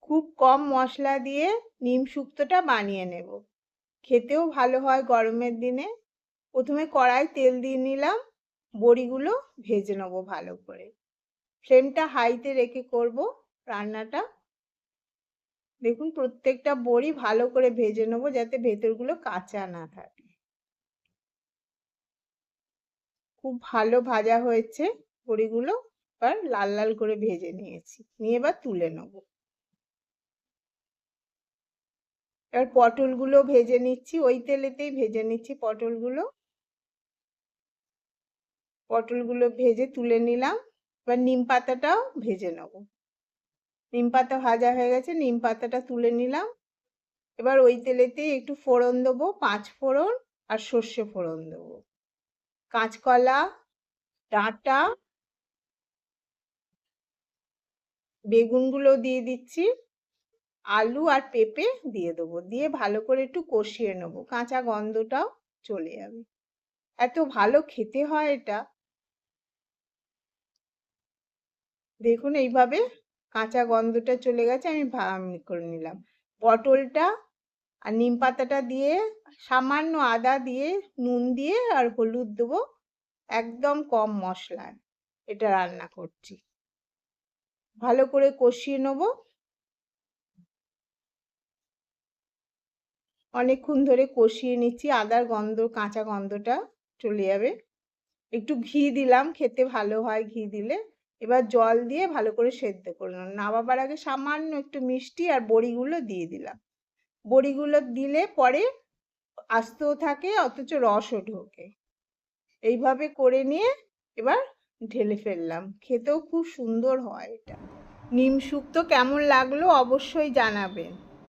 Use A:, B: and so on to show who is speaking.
A: খুব কম মশলা দিয়ে নিম শুক্তোটা বানিয়ে নেব। খেতেও ভালো হয় গরমের দিনে। প্রথমে কড়াই তেল দিয়ে নিলাম, বড়িগুলো ভেজে নেব ভালো করে। ফ্লেমটা হাইতে রেখে করব রান্নাটা। দেখুন প্রত্যেকটা বড়ি ভালো করে ভেজে নেব যাতে ভেতরগুলো কাঁচা না থাকে। খুব ভালো ভাজা হয়েছে বড়িগুলো, এবার লাল লাল করে ভেজে নিয়েছি, নিয়ে এবার তুলে নেব। এবার পটলগুলো ভেজে নিচ্ছি, ওই তেলেতেই ভেজে নিচ্ছি পটলগুলো ভেজে তুলে নিলাম। এবার নিম পাতাটাও ভেজে নেব। নিম পাতা ভাজা হয়ে গেছে, নিম পাতাটা তুলে নিলাম। এবার ওই তেলেতেই একটু ফোড়ন দেবো, 5 ফোড়ন আর সর্ষে ফোড়ন দেবো। কাঁচকলা, ডাঁটা, বেগুনগুলো দিয়ে দিচ্ছি, আলু আর পেঁপে দিয়ে দেবো, দিয়ে ভালো করে একটু কষিয়ে নেবো, কাঁচা গন্ধটাও চলে যাবে। এত ভালো খেতে হয় এটা। দেখুন এইভাবে কাঁচা গন্ধটা চলে গেছে, আমি করে নিলাম। পটলটা আর নিম পাতাটা দিয়ে সামান্য আদা দিয়ে নুন দিয়ে আর হলুদ দেবো, একদম কম মশলায় এটা রান্না করছি। ভালো করে কষিয়ে নেব। অনেকক্ষণ ধরে কষিয়ে নিচ্ছি, আদার গন্ধ কাঁচা গন্ধটা চলে যাবে। একটু ঘি দিলাম, খেতে ভালো হয় ঘি দিলে। এবার জল দিয়ে ভালো করে সেদ্ধ করলাম। নামাবার আগে সামান্য একটু মিষ্টি আর বড়িগুলো দিয়ে দিলাম। বড়িগুলো দিলে পরে আস্তেও থাকে অথচ রসও ঢোকে। এইভাবে করে নিয়ে এবার ঢেলে ফেললাম। খেতেও খুব সুন্দর হয় এটা। নিম শুক্তো কেমন লাগলো অবশ্যই জানাবেন।